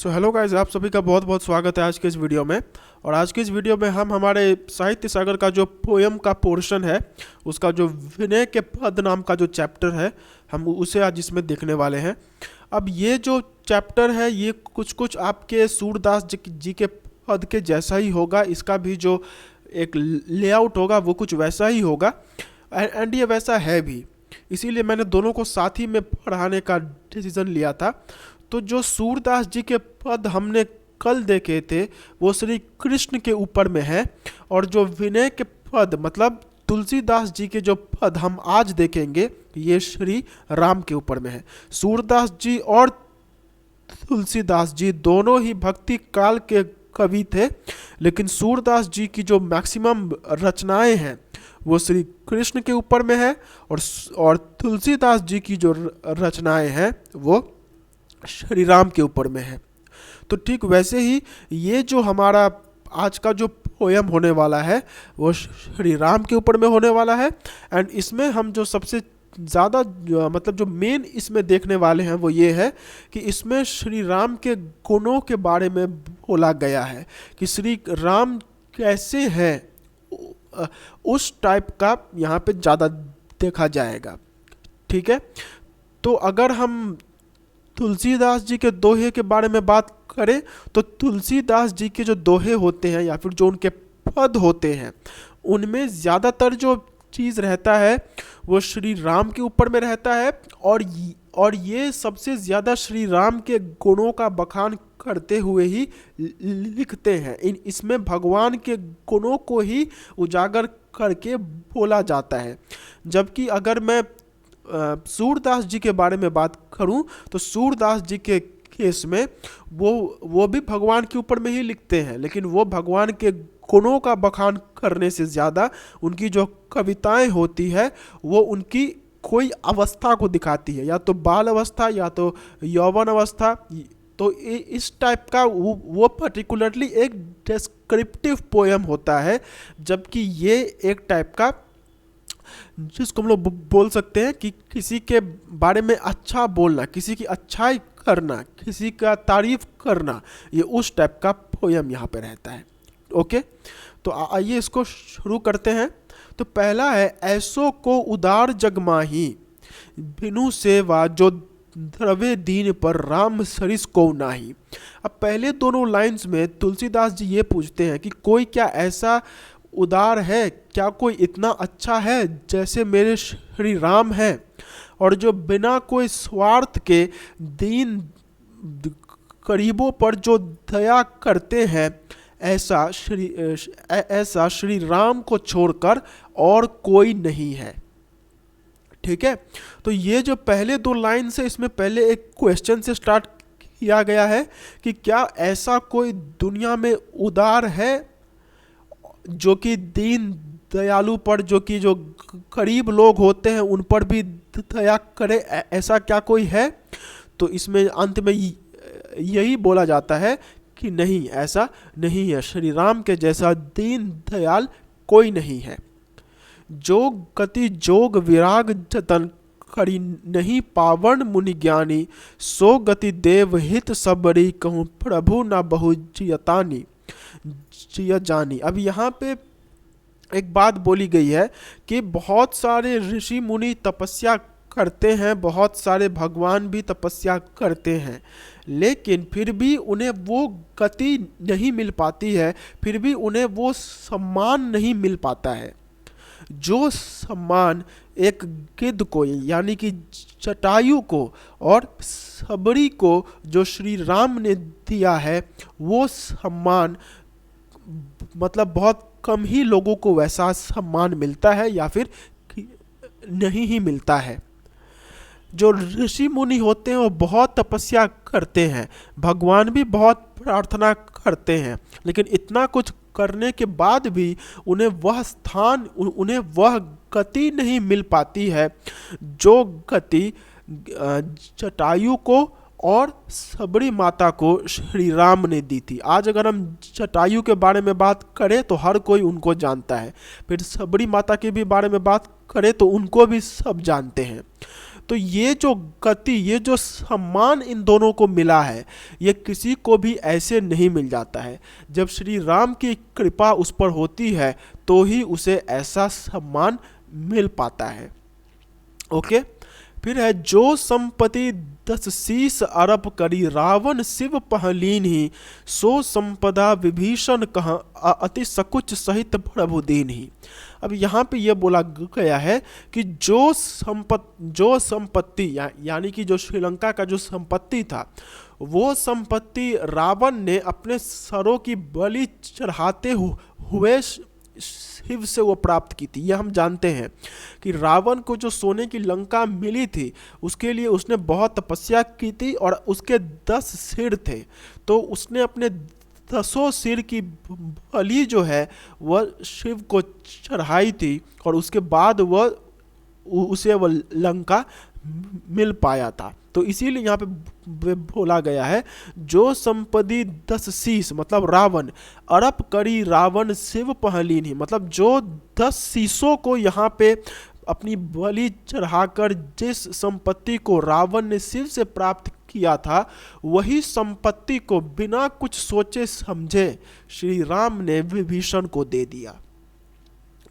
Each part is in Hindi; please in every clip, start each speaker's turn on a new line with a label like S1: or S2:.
S1: हेलो गाइस, आप सभी का बहुत बहुत स्वागत है आज के इस वीडियो में। और आज के इस वीडियो में हम हमारे साहित्य सागर का जो पोयम का पोर्शन है, उसका जो विनय के पद नाम का जो चैप्टर है, हम उसे आज इसमें देखने वाले हैं। अब ये जो चैप्टर है ये कुछ कुछ आपके सूरदास जी के पद के जैसा ही होगा। इसका भी जो एक लेआउट होगा वो कुछ वैसा ही होगा, एंड ये वैसा है भी। इसीलिए मैंने दोनों को साथ ही में पढ़ाने का डिसीजन लिया था। तो जो सूरदास जी के पद हमने कल देखे थे वो श्री कृष्ण के ऊपर में है, और जो विनय के पद मतलब तुलसीदास जी के जो पद हम आज देखेंगे ये श्री राम के ऊपर में है। सूरदास जी और तुलसीदास जी दोनों ही भक्ति काल के कवि थे, लेकिन सूरदास जी की जो मैक्सिमम रचनाएं हैं वो श्री कृष्ण के ऊपर में है, और तुलसीदास जी की जो रचनाएं हैं वो श्री राम के ऊपर में है। तो ठीक वैसे ही ये जो हमारा आज का जो पोयम होने वाला है वो श्री राम के ऊपर में होने वाला है। एंड इसमें हम जो सबसे ज़्यादा मतलब जो मेन इसमें देखने वाले हैं वो ये है कि इसमें श्री राम के गुणों के बारे में बोला गया है कि श्री राम कैसे हैं, उस टाइप का यहाँ पे ज़्यादा देखा जाएगा। ठीक है, तो अगर हम तुलसीदास जी के दोहे के बारे में बात करें तो तुलसीदास जी के जो दोहे होते हैं या फिर जो उनके पद होते हैं उनमें ज़्यादातर जो चीज़ रहता है वो श्री राम के ऊपर में रहता है, और ये सबसे ज़्यादा श्री राम के गुणों का बखान करते हुए ही लिखते हैं। इसमें भगवान के गुणों को ही उजागर करके बोला जाता है। जबकि अगर मैं सूरदास जी के बारे में बात करूं तो सूरदास जी के केस में वो भी भगवान के ऊपर में ही लिखते हैं, लेकिन वो भगवान के गुणों का बखान करने से ज़्यादा उनकी जो कविताएं होती है वो उनकी कोई अवस्था को दिखाती है, या तो बाल अवस्था या तो यौवन अवस्था। तो इस टाइप का वो पर्टिकुलरली एक डिस्क्रिप्टिव पोयम होता है, जबकि ये एक टाइप का जिसको हम लोग बोल सकते हैं कि किसी के बारे में अच्छा बोलना, किसी की अच्छाई करना, किसी का तारीफ करना, ये उस टाइप का पोयम यहाँ पे रहता है। ओके, तो आइए इसको शुरू करते हैं। तो पहला है, ऐसो को उदार जगमाही बिनु सेवा जो द्रवे दीन पर राम सरिस को नाही। अब पहले दोनों लाइंस में तुलसीदास जी ये पूछते हैं कि कोई क्या ऐसा उदार है, क्या कोई इतना अच्छा है जैसे मेरे श्री राम हैं, और जो बिना कोई स्वार्थ के दीन गरीबों पर जो दया करते हैं, ऐसा श्री राम को छोड़कर और कोई नहीं है। ठीक है, तो ये जो पहले दो लाइन से इसमें पहले एक क्वेश्चन से स्टार्ट किया गया है कि क्या ऐसा कोई दुनिया में उदार है जो कि दीन दयालु पर, जो कि जो गरीब लोग होते हैं उन पर भी दया करे, ऐसा क्या कोई है? तो इसमें अंत में यही बोला जाता है कि नहीं, ऐसा नहीं है, श्री राम के जैसा दीन दयाल कोई नहीं है। जो गति जोग विराग जतन करी नहीं पावन मुनि ज्ञानी, सो गति देव हित सबरी कहूँ प्रभु न बहु जियतानी जिया जानी। अब यहाँ पे एक बात बोली गई है कि बहुत सारे ऋषि मुनि तपस्या करते हैं, बहुत सारे भगवान भी तपस्या करते हैं, लेकिन फिर भी उन्हें वो गति नहीं मिल पाती है, फिर भी उन्हें वो सम्मान नहीं मिल पाता है। जो सम्मान एक गिद्ध को यानी कि जटायु को और सबरी को जो श्री राम ने दिया है, वो सम्मान मतलब बहुत कम ही लोगों को वैसा सम्मान मिलता है या फिर नहीं ही मिलता है। जो ऋषि मुनि होते हैं वो बहुत तपस्या करते हैं, भगवान भी बहुत प्रार्थना करते हैं, लेकिन इतना कुछ करने के बाद भी उन्हें वह स्थान, उन्हें वह गति नहीं मिल पाती है जो गति जटायु को और सबरी माता को श्री राम ने दी थी। आज अगर हम जटायु के बारे में बात करें तो हर कोई उनको जानता है, फिर सबरी माता के भी बारे में बात करें तो उनको भी सब जानते हैं। तो ये जो गति, ये जो सम्मान इन दोनों को मिला है, ये किसी को भी ऐसे नहीं मिल जाता है। जब श्री राम की कृपा उस पर होती है तो ही उसे ऐसा सम्मान मिल पाता है। ओके, फिर है जो संपत्ति 10 शीस अरब करी रावण शिव पहलीन ही, सो संपदा विभीषण कहा अति सकुच सहित प्रभु दीन ही। अब यहाँ पे ये बोला गया है कि जो संपत्ति यानी कि जो श्रीलंका का जो संपत्ति था, वो संपत्ति रावण ने अपने सरों की बलि चढ़ाते हुए शिव से वो प्राप्त की थी। यह हम जानते हैं कि रावण को जो सोने की लंका मिली थी, उसके लिए उसने बहुत तपस्या की थी और उसके 10 सिर थे, तो उसने अपने 10 सिर की बलि जो है वह शिव को चढ़ाई थी और उसके बाद उसे वह लंका मिल पाया था। तो इसीलिए यहाँ पे बोला गया है जो संपत्ति 10 शीश मतलब रावण, अरब करी रावण शिव पहलीन ही, मतलब जो 10 शीशों को यहाँ पे अपनी बलि चढ़ाकर जिस संपत्ति को रावण ने शिव से प्राप्त किया था, वही संपत्ति को बिना कुछ सोचे समझे श्री राम ने विभीषण को दे दिया।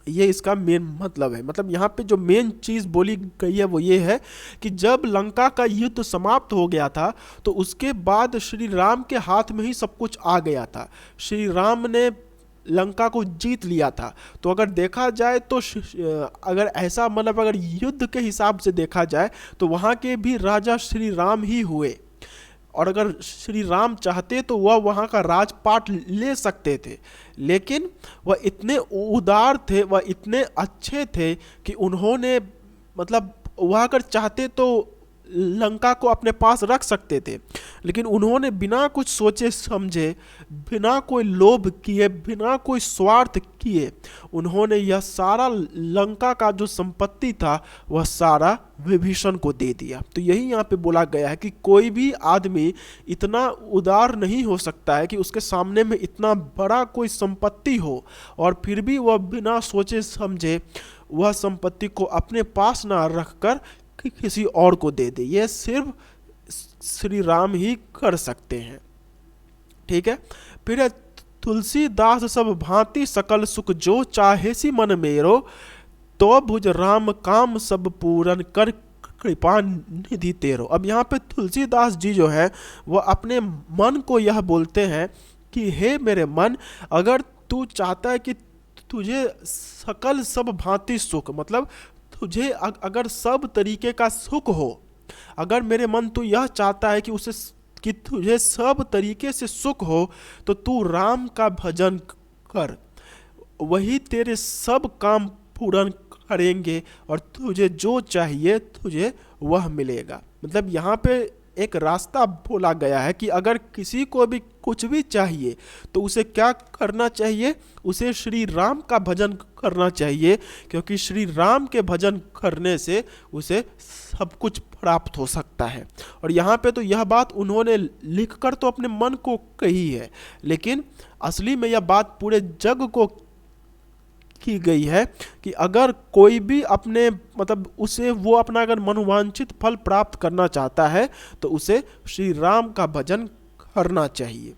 S1: ये इसका मेन मतलब है। मतलब यहाँ पे जो मेन चीज़ बोली गई है वो ये है कि जब लंका का युद्ध समाप्त हो गया था तो उसके बाद श्री राम के हाथ में ही सब कुछ आ गया था। श्री राम ने लंका को जीत लिया था। तो अगर देखा जाए तो अगर ऐसा मतलब अगर युद्ध के हिसाब से देखा जाए तो वहाँ के भी राजा श्री राम ही हुए, और अगर श्री राम चाहते तो वह वहाँ का राजपाट ले सकते थे, लेकिन वह इतने उदार थे, वह इतने अच्छे थे कि उन्होंने मतलब वह अगर चाहते तो लंका को अपने पास रख सकते थे, लेकिन उन्होंने बिना कुछ सोचे समझे, बिना कोई लोभ किए, बिना कोई स्वार्थ किए, उन्होंने यह सारा लंका का जो संपत्ति था वह सारा विभीषण को दे दिया। तो यही यहाँ पे बोला गया है कि कोई भी आदमी इतना उदार नहीं हो सकता है कि उसके सामने में इतना बड़ा कोई संपत्ति हो और फिर भी वह बिना सोचे समझे वह संपत्ति को अपने पास ना रखकर किसी और को दे दे। यह सिर्फ श्री राम ही कर सकते हैं। ठीक है, फिर तुलसीदास सब भांति सकल सुख जो चाहेसी मन मेरो, तो भुज राम काम सब पूरन कर कृपा निधि तेरो। अब यहाँ पे तुलसीदास जी जो है वह अपने मन को यह बोलते हैं कि हे मेरे मन, अगर तू चाहता है कि तुझे सकल सब भांति सुख, मतलब तुझे अगर सब तरीके का सुख हो, अगर मेरे मन तू यह चाहता है कि तुझे सब तरीके से सुख हो, तो तू राम का भजन कर, वही तेरे सब काम पूर्ण करेंगे और तुझे जो चाहिए तुझे वह मिलेगा। मतलब यहाँ पे एक रास्ता बोला गया है कि अगर किसी को भी कुछ भी चाहिए तो उसे क्या करना चाहिए, उसे श्री राम का भजन करना चाहिए, क्योंकि श्री राम के भजन करने से उसे सब कुछ प्राप्त हो सकता है। और यहाँ पे तो यह बात उन्होंने लिखकर तो अपने मन को कही है, लेकिन असली में यह बात पूरे जग को की गई है कि अगर कोई भी अपने मतलब उसे वो अपना अगर मनोवांछित फल प्राप्त करना चाहता है तो उसे श्री राम का भजन करना चाहिए।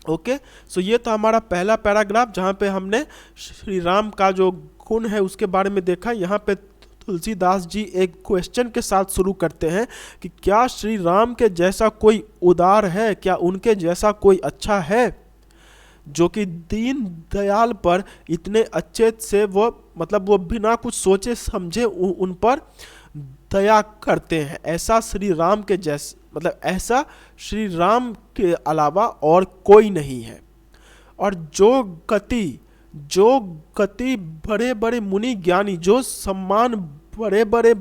S1: ओके, सो ये तो हमारा पहला पैराग्राफ जहाँ पे हमने श्री राम का जो गुण है उसके बारे में देखा। यहाँ पे तुलसीदास जी एक क्वेश्चन के साथ शुरू करते हैं कि क्या श्री राम के जैसा कोई उदार है, क्या उनके जैसा कोई अच्छा है जो कि दीन दयाल पर इतने अच्छे से वो मतलब वो बिना कुछ सोचे समझे उन पर दया करते हैं। ऐसा श्री राम के जैसे मतलब ऐसा श्री राम के अलावा और कोई नहीं है। और जो गति बड़े बड़े मुनि ज्ञानी, जो सम्मान बड़े बड़े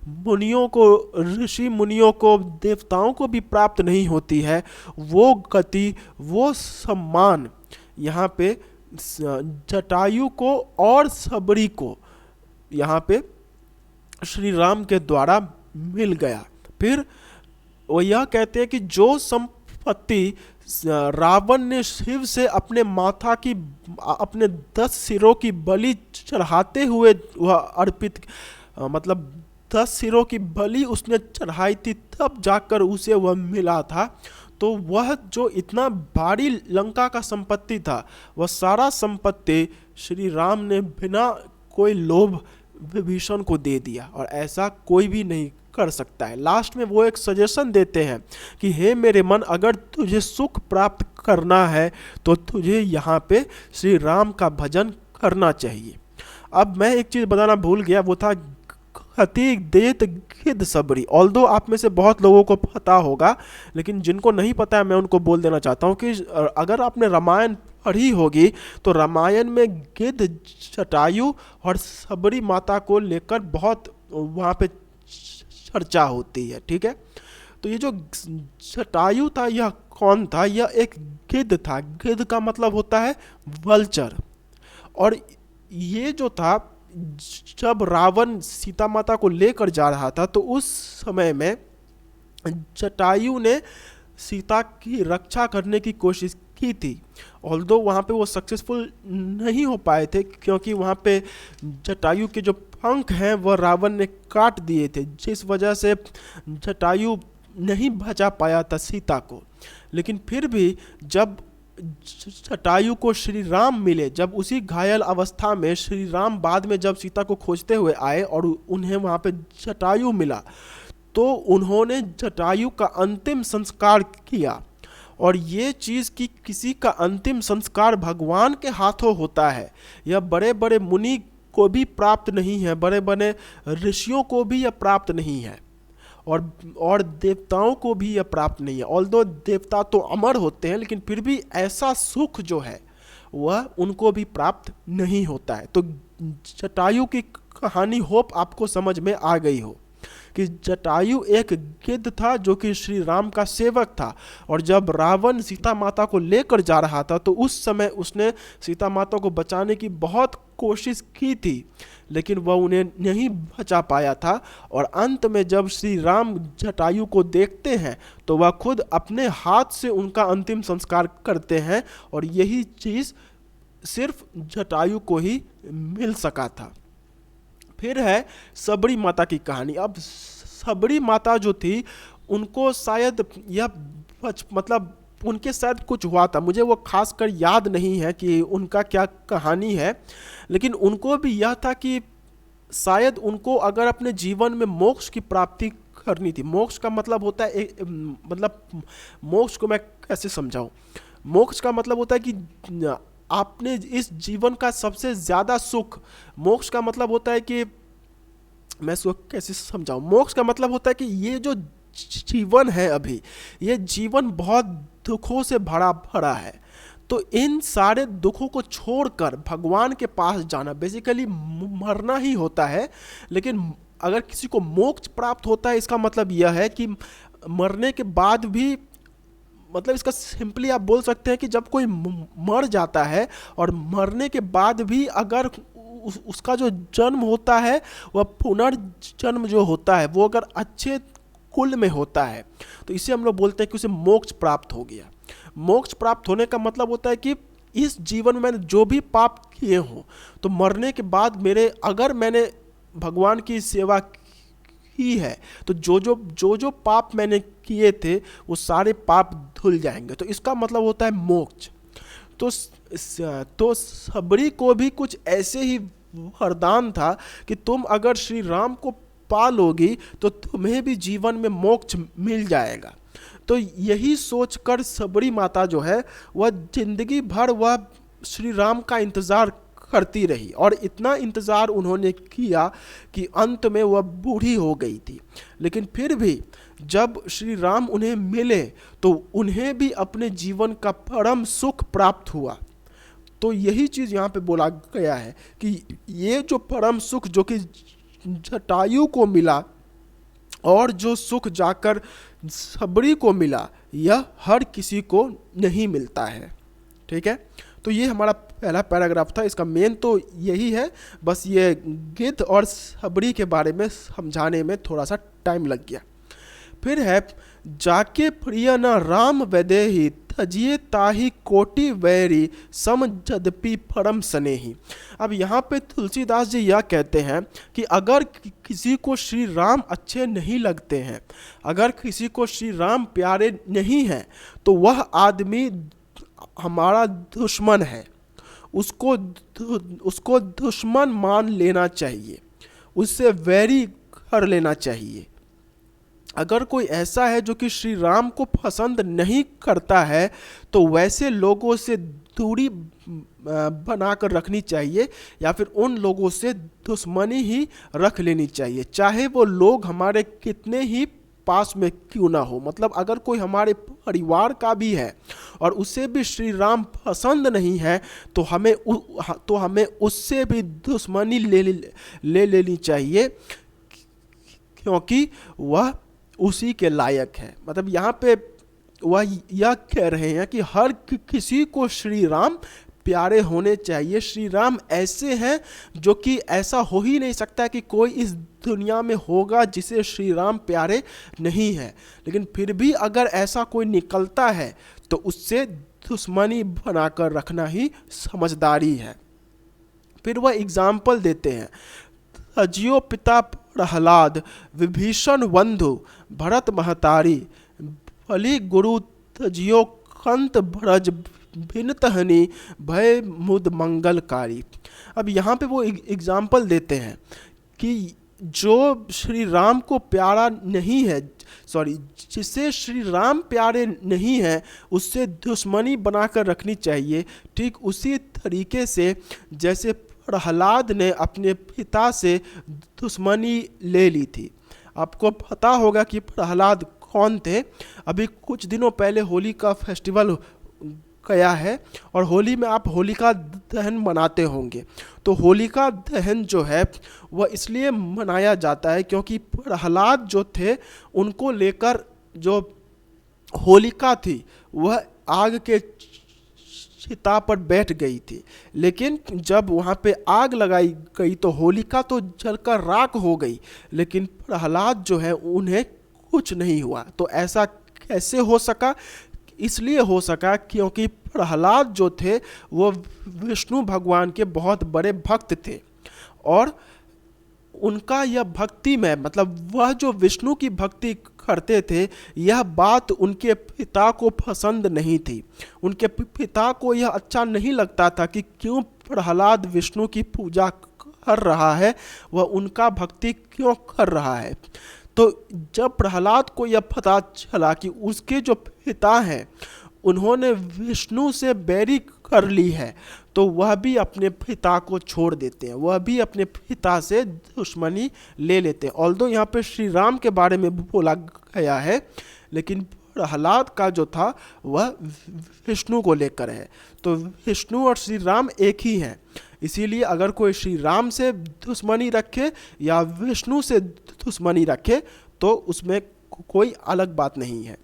S1: मुनियों को, ऋषि मुनियों को, देवताओं को भी प्राप्त नहीं होती है, वो गति, वो सम्मान यहाँ पे जटायु को और सबरी को यहाँ पे श्री राम के द्वारा मिल गया। फिर वो यह कहते हैं कि जो संपत्ति रावण ने शिव से अपने माथा की अपने 10 सिरों की बलि चढ़ाते हुए वह अर्पित मतलब 10 सिरों की बलि उसने चढ़ाई थी, तब जाकर उसे वह मिला था। तो वह जो इतना भारी लंका का संपत्ति था, वह सारा संपत्ति श्री राम ने बिना कोई लोभ विभीषण को दे दिया, और ऐसा कोई भी नहीं कर सकता है। लास्ट में वो एक सजेशन देते हैं कि हे मेरे मन, अगर तुझे सुख प्राप्त करना है तो तुझे यहाँ पे श्री राम का भजन करना चाहिए। अब मैं एक चीज़ बताना भूल गया, वो था अति देत गिद्ध सबरी। ऑल्दो आप में से बहुत लोगों को पता होगा, लेकिन जिनको नहीं पता है मैं उनको बोल देना चाहता हूँ कि अगर आपने रामायण पढ़ी होगी तो रामायण में गिद्ध, जटायु और सबरी माता को लेकर बहुत वहाँ पे चर्चा होती है, ठीक है। तो ये जो जटायु था, यह कौन था? यह एक गिद्ध था। गिद्ध का मतलब होता है वल्चर। और ये जो था, जब रावण सीता माता को लेकर जा रहा था तो उस समय में जटायु ने सीता की रक्षा करने की कोशिश की थी। ऑल्दो वहाँ पे वो सक्सेसफुल नहीं हो पाए थे, क्योंकि वहाँ पे जटायु के जो पंख हैं वह रावण ने काट दिए थे, जिस वजह से जटायु नहीं बचा पाया था सीता को। लेकिन फिर भी जब जटायु को श्री राम मिले, जब उसी घायल अवस्था में श्री राम बाद में जब सीता को खोजते हुए आए और उन्हें वहाँ पे जटायु मिला, तो उन्होंने जटायु का अंतिम संस्कार किया। और ये चीज़ कि किसी का अंतिम संस्कार भगवान के हाथों होता है, यह बड़े बड़े मुनि को भी प्राप्त नहीं है, बड़े बड़े ऋषियों को भी यह प्राप्त नहीं है, और देवताओं को भी यह प्राप्त नहीं है। ऑल्दो देवता तो अमर होते हैं, लेकिन फिर भी ऐसा सुख जो है वह उनको भी प्राप्त नहीं होता है। तो जटायु की कहानी होप आपको समझ में आ गई हो कि जटायु एक गिद्ध था जो कि श्री राम का सेवक था, और जब रावण सीता माता को लेकर जा रहा था तो उस समय उसने सीता माता को बचाने की बहुत कोशिश की थी, लेकिन वह उन्हें नहीं बचा पाया था। और अंत में जब श्री राम जटायु को देखते हैं तो वह खुद अपने हाथ से उनका अंतिम संस्कार करते हैं, और यही चीज़ सिर्फ जटायु को ही मिल सका था। फिर है सबरी माता की कहानी। अब सबरी माता जो थी, उनको शायद यह मतलब उनके शायद कुछ हुआ था, मुझे वो खास कर याद नहीं है कि उनका क्या कहानी है, लेकिन उनको भी यह था कि शायद उनको अगर अपने जीवन में मोक्ष की प्राप्ति करनी थी। मोक्ष का मतलब होता है मतलब मोक्ष को मैं कैसे समझाऊं? मोक्ष का मतलब होता है कि आपने इस जीवन का सबसे ज़्यादा सुख, मोक्ष का मतलब होता है कि मैं इसको कैसे समझाऊं? मोक्ष का मतलब होता है कि ये जो जीवन है अभी, ये जीवन बहुत दुखों से भरा भरा है, तो इन सारे दुखों को छोड़कर भगवान के पास जाना, बेसिकली मरना ही होता है। लेकिन अगर किसी को मोक्ष प्राप्त होता है, इसका मतलब यह है कि मरने के बाद भी, मतलब इसका सिंपली आप बोल सकते हैं कि जब कोई मर जाता है और मरने के बाद भी अगर उसका जो जन्म होता है, वह पुनर्जन्म जो होता है, वो अगर अच्छे कुल में होता है, तो इसे हम लोग बोलते हैं कि उसे मोक्ष प्राप्त हो गया। मोक्ष प्राप्त होने का मतलब होता है कि इस जीवन में मैंने जो भी पाप किए हों, तो मरने के बाद अगर मैंने भगवान की सेवा की है, तो जो पाप मैंने किए थे वो सारे पाप धुल जाएंगे। तो इसका मतलब होता है मोक्ष। तो सबरी को भी कुछ ऐसे ही वरदान था कि तुम अगर श्री राम को पालोगी तो तुम्हें भी जीवन में मोक्ष मिल जाएगा। तो यही सोचकर सबरी माता जो है वह जिंदगी भर वह श्री राम का इंतज़ार करती रही, और इतना इंतज़ार उन्होंने किया कि अंत में वह बूढ़ी हो गई थी। लेकिन फिर भी जब श्री राम उन्हें मिले तो उन्हें भी अपने जीवन का परम सुख प्राप्त हुआ। तो यही चीज़ यहाँ पे बोला गया है कि ये जो परम सुख जो कि जटायु को मिला और जो सुख जाकर सबरी को मिला, यह हर किसी को नहीं मिलता है। ठीक है, तो ये हमारा पहला पैराग्राफ था। इसका मेन तो यही है, बस ये गिद्ध और सबरी के बारे में समझाने में थोड़ा सा टाइम लग गया। फिर है जाके प्रिय न राम वैदेही तजिए ताही कोटि वैरी सम जदपि परम स्नेही। अब यहाँ पे तुलसीदास जी यह कहते हैं कि अगर किसी को श्री राम अच्छे नहीं लगते हैं, अगर किसी को श्री राम प्यारे नहीं हैं, तो वह आदमी हमारा दुश्मन है, उसको दुश्मन मान लेना चाहिए, उससे वैरी कर लेना चाहिए। अगर कोई ऐसा है जो कि श्री राम को पसंद नहीं करता है, तो वैसे लोगों से दूरी बनाकर रखनी चाहिए, या फिर उन लोगों से दुश्मनी ही रख लेनी चाहिए, चाहे वो लोग हमारे कितने ही पास में क्यों ना हो। मतलब अगर कोई हमारे परिवार का भी है और उसे भी श्री राम पसंद नहीं है, तो हमें उससे भी दुश्मनी ले लेनी चाहिए, क्योंकि वह उसी के लायक है। मतलब यहाँ पे वह यह कह रहे हैं कि हर किसी को श्री राम प्यारे होने चाहिए। श्री राम ऐसे हैं जो कि ऐसा हो ही नहीं सकता कि कोई इस दुनिया में होगा जिसे श्री राम प्यारे नहीं है, लेकिन फिर भी अगर ऐसा कोई निकलता है तो उससे दुश्मनी बनाकर रखना ही समझदारी है। फिर वह एग्जाम्पल देते हैं, अजियो पिता प्रहलाद विभीषण बंधु भरत महतारी बलि गुरु तजियो कंत भरज भिन्नतहनी भय मुद मंगलकारी। अब यहाँ पे वो एग्जाम्पल देते हैं कि जो श्री राम को प्यारा नहीं है, जिसे श्री राम प्यारे नहीं है, उससे दुश्मनी बनाकर रखनी चाहिए। ठीक उसी तरीके से जैसे प्रहलाद ने अपने पिता से दुश्मनी ले ली थी। आपको पता होगा कि प्रहलाद कौन थे। अभी कुछ दिनों पहले होली का फेस्टिवल गया है और होली में आप होलिका दहन मनाते होंगे। तो होलिका दहन जो है वह इसलिए मनाया जाता है क्योंकि प्रहलाद जो थे उनको लेकर जो होलिका थी वह आग के चिता पर बैठ गई थी, लेकिन जब वहाँ पे आग लगाई गई तो होलिका तो जलकर राख हो गई, लेकिन प्रहलाद जो है उन्हें कुछ नहीं हुआ। तो ऐसा कैसे हो सका? इसलिए हो सका क्योंकि प्रहलाद जो थे वो विष्णु भगवान के बहुत बड़े भक्त थे, और उनका यह भक्ति में मतलब वह जो विष्णु की भक्ति करते थे, यह बात उनके पिता को पसंद नहीं थी। उनके पिता को यह अच्छा नहीं लगता था कि क्यों प्रहलाद विष्णु की पूजा कर रहा है, वह उनका भक्ति क्यों कर रहा है। तो जब प्रहलाद को यह पता चला कि उसके जो पिता हैं उन्होंने विष्णु से बैरी कर ली है, तो वह भी अपने पिता को छोड़ देते हैं, वह भी अपने पिता से दुश्मनी ले लेते हैं। ऑल्दो यहाँ पे श्री राम के बारे में बोला गया है, लेकिन प्रहलाद का जो था वह विष्णु को लेकर है। तो विष्णु और श्री राम एक ही हैं, इसीलिए अगर कोई श्री राम से दुश्मनी रखे या विष्णु से दुश्मनी रखे तो उसमें कोई अलग बात नहीं है।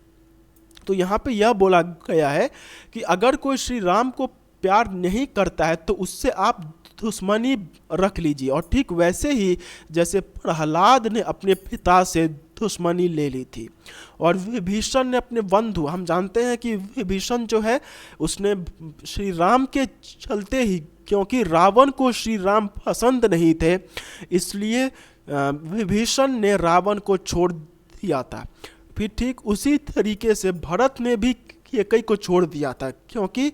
S1: तो यहाँ पे यह बोला गया है कि अगर कोई श्री राम को प्यार नहीं करता है तो उससे आप दुश्मनी रख लीजिए। और ठीक वैसे ही जैसे प्रहलाद ने अपने पिता से दुश्मनी ले ली थी और विभीषण ने अपने बंधु, हम जानते हैं कि विभीषण जो है उसने श्री राम के चलते ही, क्योंकि रावण को श्री राम पसंद नहीं थे, इसलिए विभीषण ने रावण को छोड़ दिया था। फिर ठीक उसी तरीके से भरत ने भी कैकई को छोड़ दिया था, क्योंकि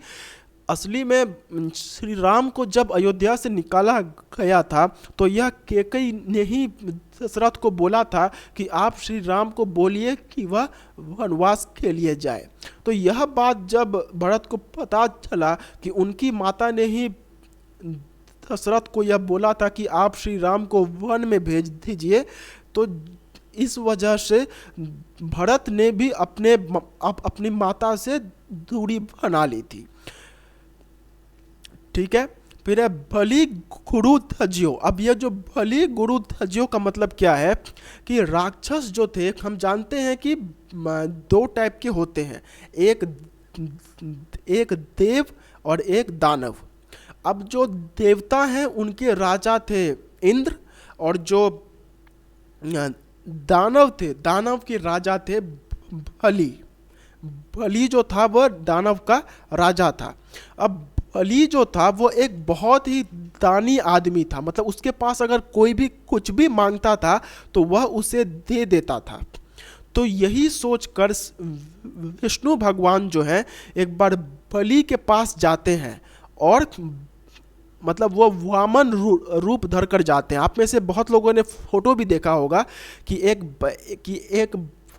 S1: असली में श्री राम को जब अयोध्या से निकाला गया था तो यह कैकई ने ही दशरथ को बोला था कि आप श्री राम को बोलिए कि वह वनवास के लिए जाए। तो यह बात जब भरत को पता चला कि उनकी माता ने ही दशरथ को यह बोला था कि आप श्री राम को वन में भेज दीजिए, तो इस वजह से भरत ने भी अपनी माता से दूरी बना ली थी। ठीक है। फिर है बलि गुरु तजियो। अब यह जो बलि गुरु तजियो का मतलब क्या है कि राक्षस जो थे, हम जानते हैं कि दो टाइप के होते हैं, एक देव और एक दानव। अब जो देवता हैं उनके राजा थे इंद्र, और जो दानव थे, दानव के राजा थे बलि। बलि जो था वह दानव का राजा था। अब बलि जो था वो एक बहुत ही दानी आदमी था, मतलब उसके पास अगर कोई भी कुछ भी मांगता था तो वह उसे दे देता था। तो यही सोचकर विष्णु भगवान जो है एक बार बलि के पास जाते हैं और मतलब वो वामन रूप धर कर जाते हैं। आप में से बहुत लोगों ने फोटो भी देखा होगा कि एक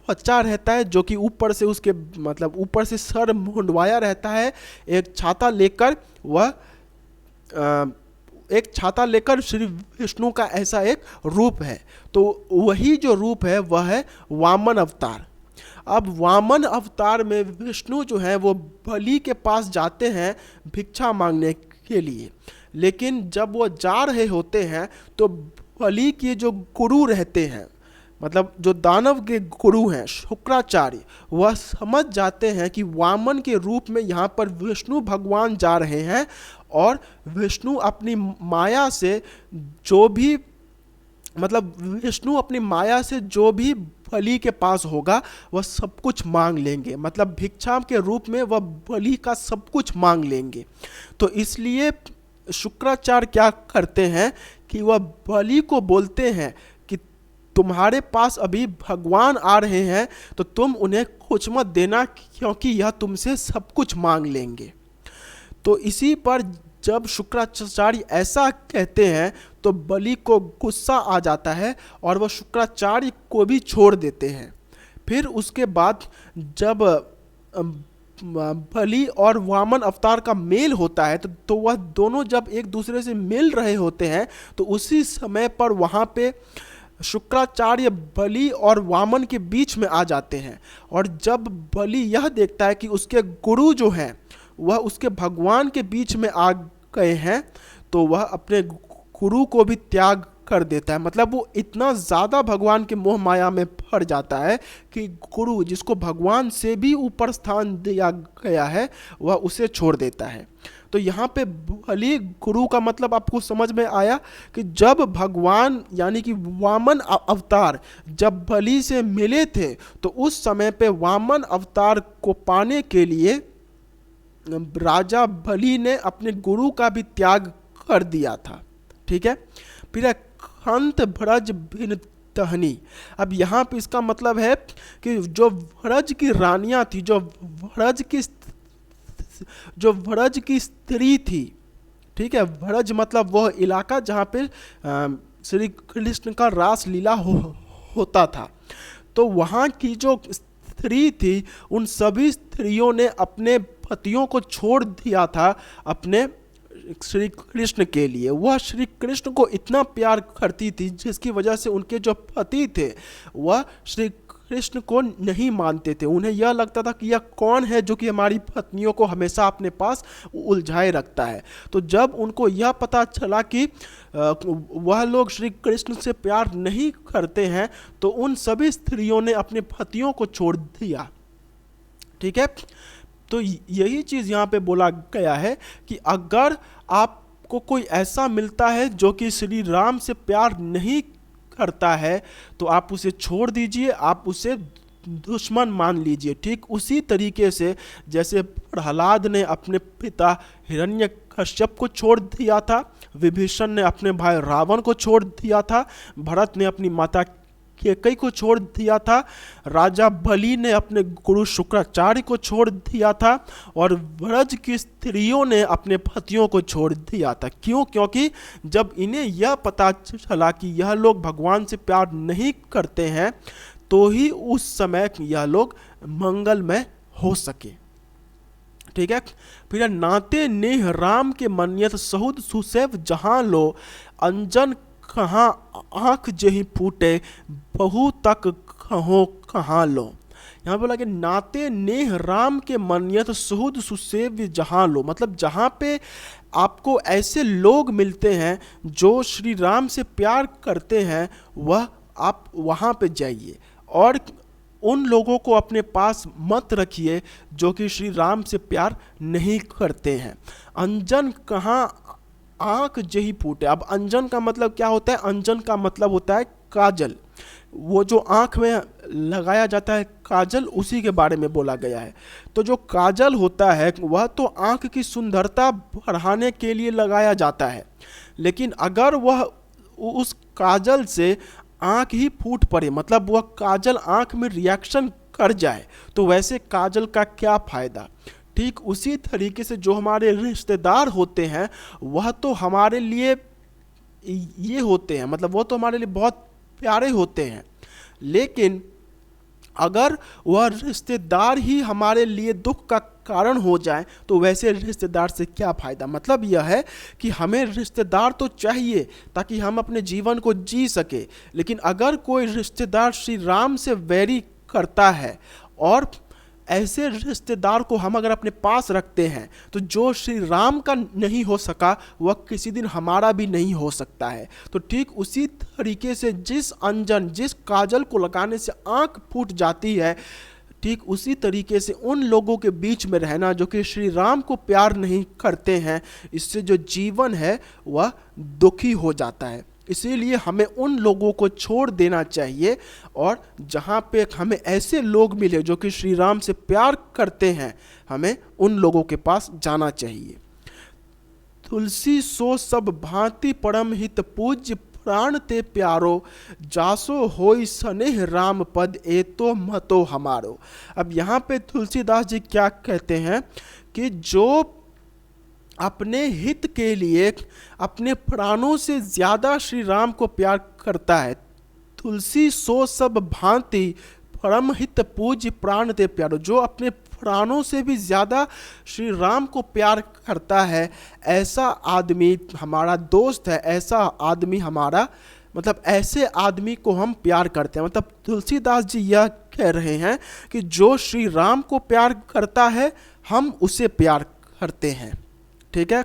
S1: बच्चा रहता है जो कि ऊपर से उसके मतलब ऊपर से सर मुंडवाया रहता है, एक छाता लेकर वह एक छाता लेकर श्री विष्णु का ऐसा एक रूप है। तो वही जो रूप है वह है वामन अवतार। अब वामन अवतार में विष्णु जो है वो बलि के पास जाते हैं भिक्षा मांगने के लिए, लेकिन जब वो जा रहे होते हैं तो बलि के जो गुरु रहते हैं, मतलब जो दानव के गुरु हैं शुक्राचार्य, वह समझ जाते हैं कि वामन के रूप में यहाँ पर विष्णु भगवान जा रहे हैं और विष्णु अपनी माया से जो भी मतलब विष्णु अपनी माया से जो भी बलि के पास होगा वह सब कुछ मांग लेंगे, मतलब भिक्षा के रूप में वह बलि का सब कुछ मांग लेंगे। तो इसलिए शुक्राचार्य क्या करते हैं कि वह बलि को बोलते हैं कि तुम्हारे पास अभी भगवान आ रहे हैं तो तुम उन्हें कुछ मत देना, क्योंकि यह तुमसे सब कुछ मांग लेंगे। तो इसी पर जब शुक्राचार्य ऐसा कहते हैं तो बलि को गुस्सा आ जाता है और वह शुक्राचार्य को भी छोड़ देते हैं। फिर उसके बाद जब बलि और वामन अवतार का मेल होता है तो वह दोनों जब एक दूसरे से मिल रहे होते हैं तो उसी समय पर वहाँ पे शुक्राचार्य बलि और वामन के बीच में आ जाते हैं। और जब बलि यह देखता है कि उसके गुरु जो हैं वह उसके भगवान के बीच में आ गए हैं तो वह अपने गुरु को भी त्याग कर देता है। मतलब वो इतना ज़्यादा भगवान के मोह माया में पड़ जाता है कि गुरु जिसको भगवान से भी ऊपर स्थान दिया गया है वह उसे छोड़ देता है। तो यहाँ पे बलि गुरु का मतलब आपको समझ में आया कि जब भगवान यानी कि वामन अवतार जब बलि से मिले थे तो उस समय पे वामन अवतार को पाने के लिए राजा बलि ने अपने गुरु का भी त्याग कर दिया था। ठीक है। फिर हंत भ्रज भिन्न तहनी। अब यहाँ पे इसका मतलब है कि जो व्रज की रानियां थी, जो व्रज की स्त्री थी, ठीक है, व्रज मतलब वह इलाका जहाँ पे श्री कृष्ण का रास लीला होता था। तो वहाँ की जो स्त्री थी उन सभी स्त्रियों ने अपने पतियों को छोड़ दिया था अपने श्री कृष्ण के लिए। वह श्री कृष्ण को इतना प्यार करती थी जिसकी वजह से उनके जो पति थे वह श्री कृष्ण को नहीं मानते थे। उन्हें यह लगता था कि यह कौन है जो कि हमारी पत्नियों को हमेशा अपने पास उलझाए रखता है। तो जब उनको यह पता चला कि वह लोग श्री कृष्ण से प्यार नहीं करते हैं तो उन सभी स्त्रियों ने अपने पतियों को छोड़ दिया। ठीक है। तो यही चीज़ यहाँ पे बोला गया है कि अगर आपको कोई ऐसा मिलता है जो कि श्री राम से प्यार नहीं करता है तो आप उसे छोड़ दीजिए, आप उसे दुश्मन मान लीजिए। ठीक उसी तरीके से जैसे प्रहलाद ने अपने पिता हिरण्यकश्यप को छोड़ दिया था, विभीषण ने अपने भाई रावण को छोड़ दिया था, भरत ने अपनी माता कैकेयी को छोड़ दिया था, राजा बलि ने अपने गुरु शुक्राचार्य को छोड़ दिया था और व्रज की स्त्रियों ने अपने पतियों को छोड़ दिया था। क्यों? क्योंकि जब इन्हें यह पता चला कि यह लोग भगवान से प्यार नहीं करते हैं तो ही उस समय यह लोग मंगलमय हो सके। ठीक है। फिर नाते नेह राम के मन्यत सहुद सुसैव जहां लो, अंजन कहाँ आँख जही फूटे, बहु तक कहो कहाँ लो। यहाँ बोला कि नाते नेह राम के मन्यत सुहुद सुसेव्य जहाँ लो, मतलब जहाँ पे आपको ऐसे लोग मिलते हैं जो श्री राम से प्यार करते हैं वह आप वहाँ पे जाइए और उन लोगों को अपने पास मत रखिए जो कि श्री राम से प्यार नहीं करते हैं। अंजन कहाँ आँख जही फूटे। अब अंजन का मतलब क्या होता है? अंजन का मतलब होता है काजल। वो जो आँख में लगाया जाता है काजल, उसी के बारे में बोला गया है। तो जो काजल होता है वह तो आँख की सुंदरता बढ़ाने के लिए लगाया जाता है, लेकिन अगर वह उस काजल से आँख ही फूट पड़े, मतलब वह काजल आँख में रिएक्शन कर जाए, तो वैसे काजल का क्या फ़ायदा। ठीक उसी तरीके से जो हमारे रिश्तेदार होते हैं वह तो हमारे लिए ये होते हैं, मतलब वो तो हमारे लिए बहुत प्यारे होते हैं, लेकिन अगर वह रिश्तेदार ही हमारे लिए दुख का कारण हो जाए तो वैसे रिश्तेदार से क्या फ़ायदा। मतलब यह है कि हमें रिश्तेदार तो चाहिए ताकि हम अपने जीवन को जी सके, लेकिन अगर कोई रिश्तेदार श्री राम से वैरी करता है और ऐसे रिश्तेदार को हम अगर अपने पास रखते हैं तो जो श्री राम का नहीं हो सका वह किसी दिन हमारा भी नहीं हो सकता है। तो ठीक उसी तरीके से जिस काजल को लगाने से आँख फूट जाती है, ठीक उसी तरीके से उन लोगों के बीच में रहना जो कि श्री राम को प्यार नहीं करते हैं, इससे जो जीवन है वह दुखी हो जाता है। इसीलिए हमें उन लोगों को छोड़ देना चाहिए और जहाँ पे हमें ऐसे लोग मिले जो कि श्री राम से प्यार करते हैं, हमें उन लोगों के पास जाना चाहिए। तुलसी सो सब भांति परम हित पूज्य प्राण ते प्यारो, जासो होई स्नेह राम पद ए तो मतो हमारो। अब यहाँ पे तुलसीदास जी क्या कहते हैं कि जो अपने हित के लिए अपने प्राणों से ज़्यादा श्री राम को प्यार करता है, तुलसी सो सब भांति परम हित पूज्य प्राण ते प्यारो, जो अपने प्राणों से भी ज़्यादा श्री राम को प्यार करता है, ऐसा आदमी हमारा दोस्त है, ऐसा आदमी हमारा, मतलब ऐसे आदमी को हम प्यार करते हैं। मतलब तुलसीदास जी यह कह रहे हैं कि जो श्री राम को प्यार करता है हम उसे प्यार करते हैं। ठीक है,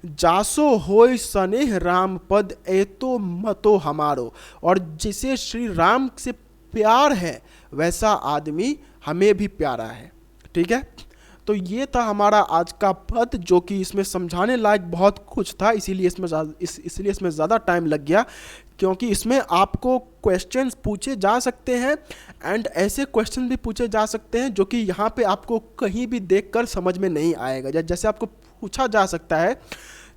S1: जासो होय स्नेह राम पद एतो मतो हमारो, और जिसे श्री राम से प्यार है वैसा आदमी हमें भी प्यारा है। ठीक है, तो ये था हमारा आज का पद, जो कि इसमें समझाने लायक बहुत कुछ था, इसीलिए इसमें ज़्यादा टाइम लग गया, क्योंकि इसमें आपको क्वेश्चंस पूछे जा सकते हैं एंड ऐसे क्वेश्चन भी पूछे जा सकते हैं जो कि यहाँ पे आपको कहीं भी देखकर समझ में नहीं आएगा। जैसे आपको पूछा जा सकता है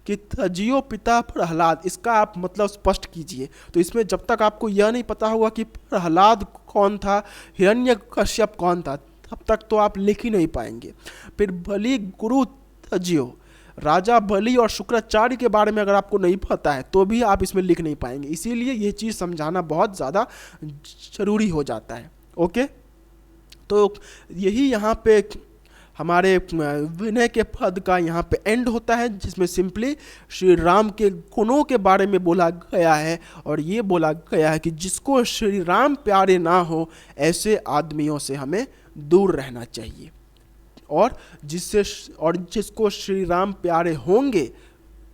S1: कि तजियो पिता प्रहलाद, इसका आप मतलब स्पष्ट कीजिए। तो इसमें जब तक आपको यह नहीं पता होगा कि प्रहलाद कौन था, हिरण्यकश्यप कौन था, तब तक तो आप लिख ही नहीं पाएंगे। फिर बलि गुरु तजियो, राजा बलि और शुक्राचार्य के बारे में अगर आपको नहीं पता है तो भी आप इसमें लिख नहीं पाएंगे। इसीलिए ये चीज़ समझाना बहुत ज़्यादा ज़रूरी हो जाता है। ओके, तो यही यहाँ पे हमारे विनय के पद का यहाँ पे एंड होता है, जिसमें सिंपली श्री राम के गुणों के बारे में बोला गया है और ये बोला गया है कि जिसको श्री राम प्यारे ना हो ऐसे आदमियों से हमें दूर रहना चाहिए, और जिसको श्री राम प्यारे होंगे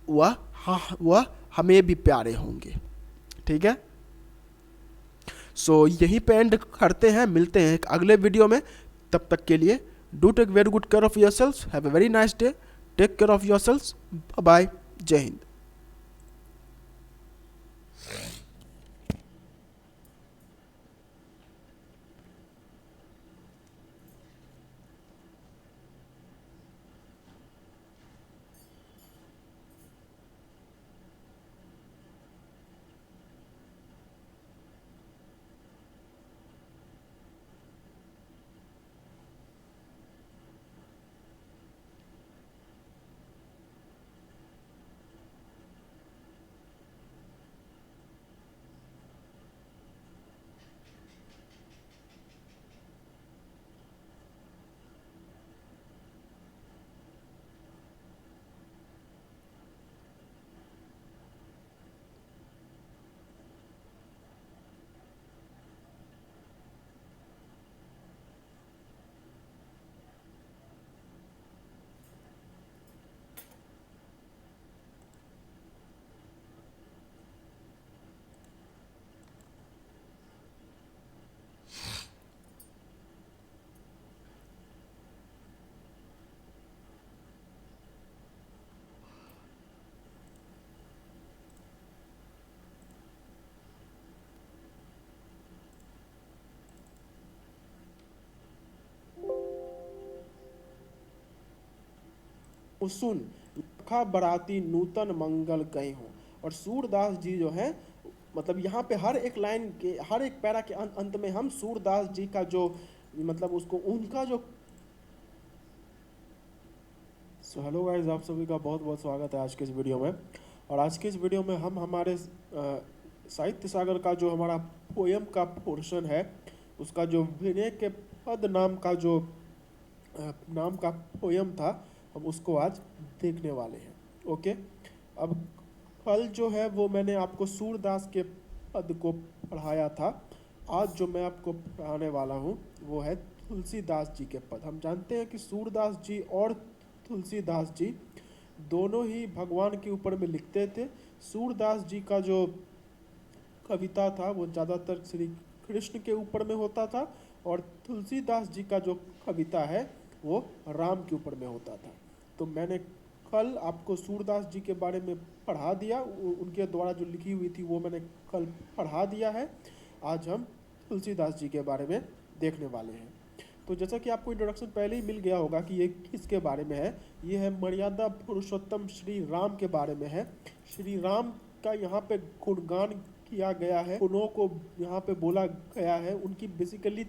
S1: वह हमें भी प्यारे होंगे। ठीक है, सो यहीं पे एंड करते हैं, मिलते हैं एक अगले वीडियो में। तब तक के लिए do take very good care of yourself, have a very nice day, take care of yourself, bye bye, जय हिंद। सुन लखा बराती नूतन मंगल गए हों। और सूरदास जी जो है, मतलब यहाँ पे हर एक लाइन के, हर एक पैरा के अंत में हम सूरदास जी का जो, मतलब उसको उनका जो। सो हेलो गाइस, आप सभी का बहुत बहुत स्वागत है आज के इस वीडियो में। और आज के इस वीडियो में हम हमारे साहित्य सागर का जो हमारा पोयम का पोर्शन है, उसका जो विनय के पद नाम का जो नाम का पोयम था, हम उसको आज देखने वाले हैं। ओके, अब कल जो है वो मैंने आपको सूरदास के पद को पढ़ाया था। आज जो मैं आपको पढ़ाने वाला हूँ वो है तुलसीदास जी के पद। हम जानते हैं कि सूरदास जी और तुलसीदास जी दोनों ही भगवान के ऊपर में लिखते थे। सूरदास जी का जो कविता था वो ज़्यादातर श्री कृष्ण के ऊपर में होता था, और तुलसीदास जी का जो कविता है वो राम के ऊपर में होता था। तो मैंने कल आपको सूरदास जी के बारे में पढ़ा दिया, उनके द्वारा जो लिखी हुई थी वो मैंने कल पढ़ा दिया है। आज हम तुलसीदास जी के बारे में देखने वाले हैं। तो जैसा कि आपको इंट्रोडक्शन पहले ही मिल गया होगा कि ये किसके बारे में है, ये है मर्यादा पुरुषोत्तम श्री राम के बारे में है। श्री राम का यहाँ पे गुणगान किया गया है, गुणों को यहाँ पे बोला गया है, उनकी बेसिकली